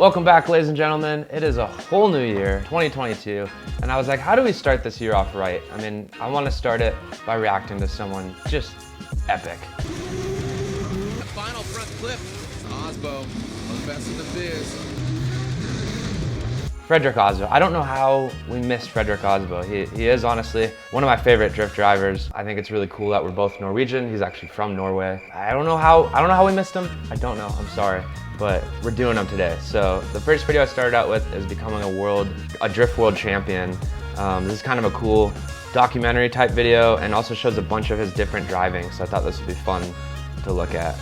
Welcome back, ladies and gentlemen. It is a whole new year, 2022, and I was like, how do we start this year off right? I mean, I want to start it by reacting to someone just epic. The final front flip, Aasbø, the best in the biz. Fredric Aasbo. I don't know how we missed Fredric Aasbo. He is honestly one of my favorite drift drivers. I think it's really cool that we're both Norwegian. He's actually from Norway. I don't know how we missed him. I don't know, I'm sorry. But we're doing them today. So the first video I started out with is becoming a drift world champion. This is kind of a cool documentary type video and also shows a bunch of his different driving. So I thought this would be fun to look at.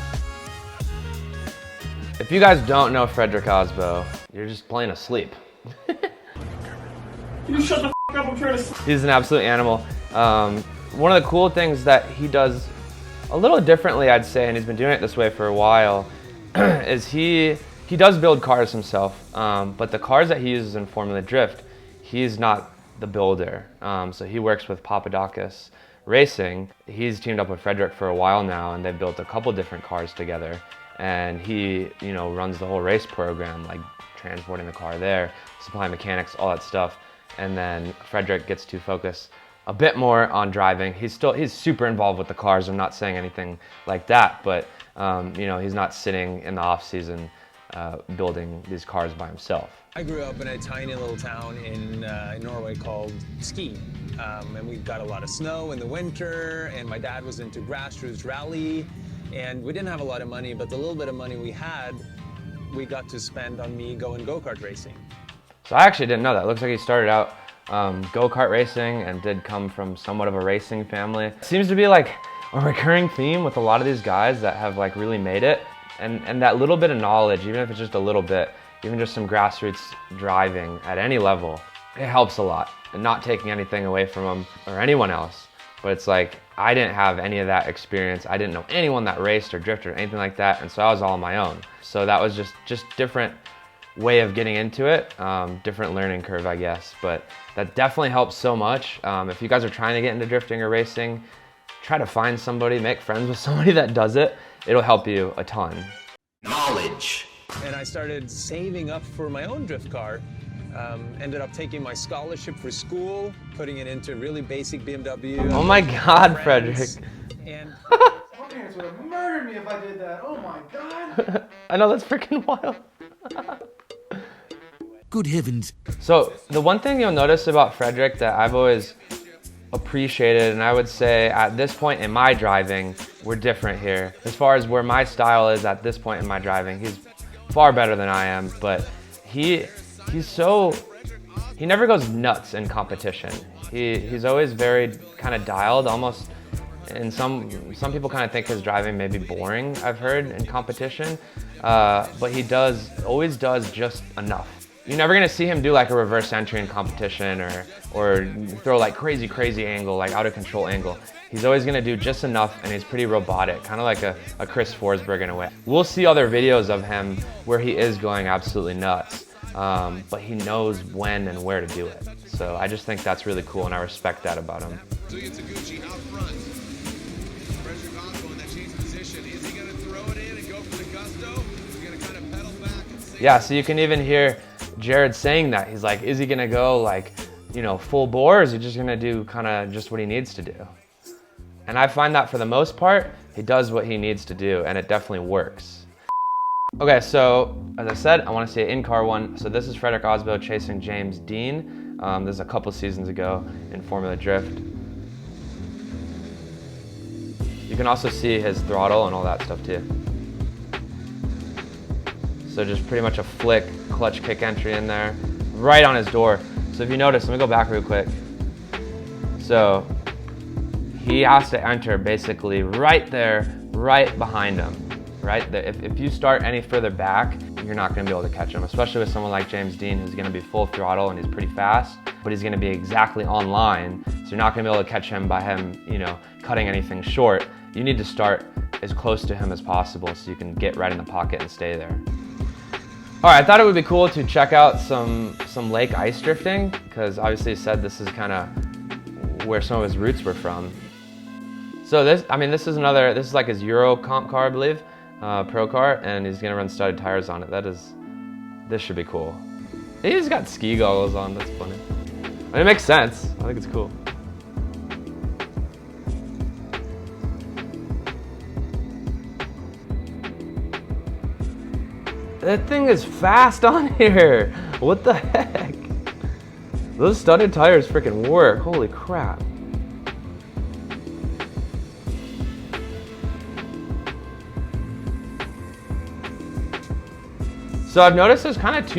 If you guys don't know Fredric Aasbo, you're just plain asleep. Can you shut the f up? I'm trying to. He's an absolute animal. One of the cool things that he does a little differently, I'd say, and he's been doing it this way for a while, is he does build cars himself, but the cars that he uses in Formula Drift, he's not the builder. So he works with Haugen Racing. He's teamed up with Fredric for a while now, and they've built a couple different cars together. And he, runs the whole race program, like transporting the car there, supplying mechanics, all that stuff. And then Fredric gets to focus a bit more on driving. He's super involved with the cars. I'm not saying anything like that, but he's not sitting in the off season building these cars by himself. I grew up in a tiny little town in Norway called Ski, and we got a lot of snow in the winter, and my dad was into grassroots rally, and we didn't have a lot of money, but the little bit of money we had, we got to spend on me going go-kart racing. So I actually didn't know that. It looks like he started out go-kart racing and did come from somewhat of a racing family. It seems to be like a recurring theme with a lot of these guys that have like really made it. And that little bit of knowledge, even if it's just a little bit, even just some grassroots driving at any level, it helps a lot. And not taking anything away from them or anyone else. But it's like, I didn't have any of that experience. I didn't know anyone that raced or drifted or anything like that. And so I was all on my own. So that was just different way of getting into it, different learning curve, I guess. But that definitely helps so much. If you guys are trying to get into drifting or racing, try to find somebody, make friends with somebody that does it. It'll help you a ton. Knowledge. And I started saving up for my own drift car. Ended up taking my scholarship for school, putting it into really basic BMW. Oh my God, Fredric. And My parents would have murdered me if I did that. Oh my God. I know, that's freaking wild. Good heavens. So the one thing you'll notice about Fredric that I've always appreciated, and I would say at this point in my driving, we're different here. As far as where my style is at this point in my driving, he's far better than I am, but he never goes nuts in competition. He's always very kind of dialed, almost, and some people kind of think his driving may be boring, I've heard, in competition, but he always does just enough. You're never gonna see him do like a reverse entry in competition or throw like crazy angle, like out of control angle. He's always gonna do just enough, and he's pretty robotic, kind of like a Chris Forsberg in a way. We'll see other videos of him where he is going absolutely nuts, but he knows when and where to do it. So I just think that's really cool, and I respect that about him. Gucci out front. Fredric Aasbo in that change position. Is he gonna throw it in and go for the gusto? Is he gonna kind of pedal back and save? Yeah, so you can even hear Jared saying that. He's like, is he gonna go like, full bore, or is he just gonna do kind of just what he needs to do? And I find that for the most part, he does what he needs to do, and it definitely works. Okay, so as I said, I want to see an in-car one. So this is Fredric Aasbo chasing James Dean. This is a couple seasons ago in Formula Drift. You can also see his throttle and all that stuff too. So just pretty much a flick, clutch kick entry in there, right on his door. So if you notice, let me go back real quick. So he has to enter basically right there, right behind him. Right? If you start any further back, you're not going to be able to catch him, especially with someone like James Dean, who's going to be full throttle and he's pretty fast, but he's going to be exactly on line, so you're not going to be able to catch him by him, cutting anything short. You need to start as close to him as possible so you can get right in the pocket and stay there. All right, I thought it would be cool to check out some lake ice drifting, because obviously he said this is kind of where some of his roots were from. So this is like his Euro comp car, I believe. Pro car, and he's gonna run studded tires on it. That is This should be cool. He's got ski goggles on, that's funny. I mean, it makes sense. I think it's cool. That thing is fast on here. What the heck? Those studded tires freaking work. Holy crap. So I've noticed there's kind of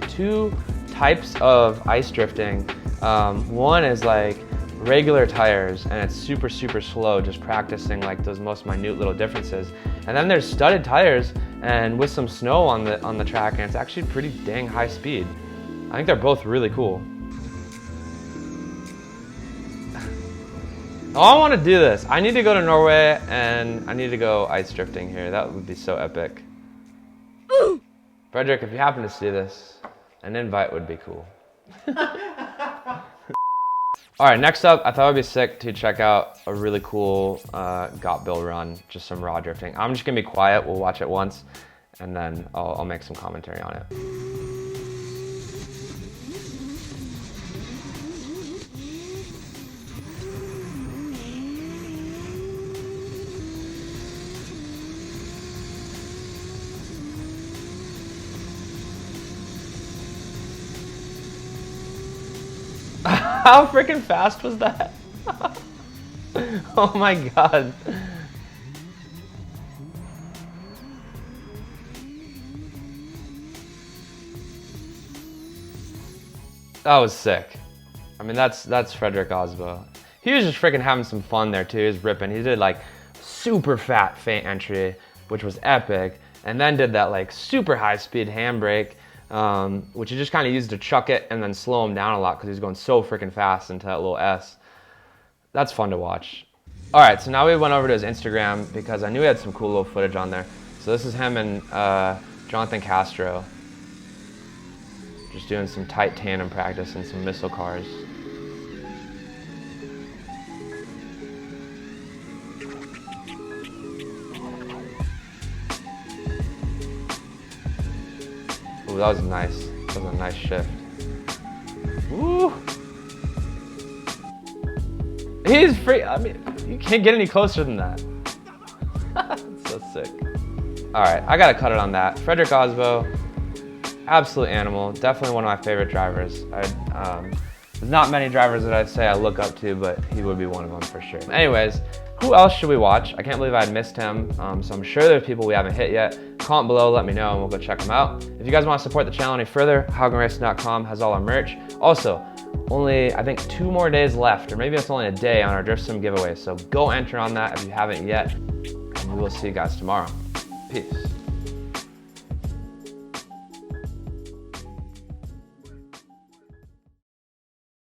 two types of ice drifting. One is like regular tires, and it's super slow, just practicing like those most minute little differences. And then there's studded tires, and with some snow on the track, and it's actually pretty dang high speed. I think they're both really cool. Oh, I want to do this. I need to go to Norway, and I need to go ice drifting here. That would be so epic. Fredric, if you happen to see this, an invite would be cool. All right, next up, I thought it'd be sick to check out a really cool Got-Bill run, just some raw drifting. I'm just gonna be quiet, we'll watch it once, and then I'll make some commentary on it. How freaking fast was that? Oh my god. That was sick. I mean, that's Fredric Aasbo. He was just freaking having some fun there too. He was ripping. He did like super fat feint entry, which was epic, and then did that like super high speed handbrake. Which he just kind of used to chuck it and then slow him down a lot because he's going so freaking fast into that little S. That's fun to watch. All right, so now we went over to his Instagram because I knew he had some cool little footage on there. So this is him and Jonathan Castro just doing some tight tandem practice in some missile cars. Ooh, that was nice. That was a nice shift. Woo! He's free. I mean, you can't get any closer than that. That's so sick. All right, I gotta cut it on that. Fredric Aasbo, absolute animal. Definitely one of my favorite drivers. There's not many drivers that I'd say I look up to, but he would be one of them for sure. Anyways, who else should we watch? I can't believe I missed him. So I'm sure there's people we haven't hit yet. Comment below, let me know, and we'll go check them out. If you guys want to support the channel any further, HaugenRacing.com has all our merch. Also, only, I think, 2 more days left, or maybe it's only a day on our Drift Sim giveaway. So go enter on that if you haven't yet, and we will see you guys tomorrow. Peace.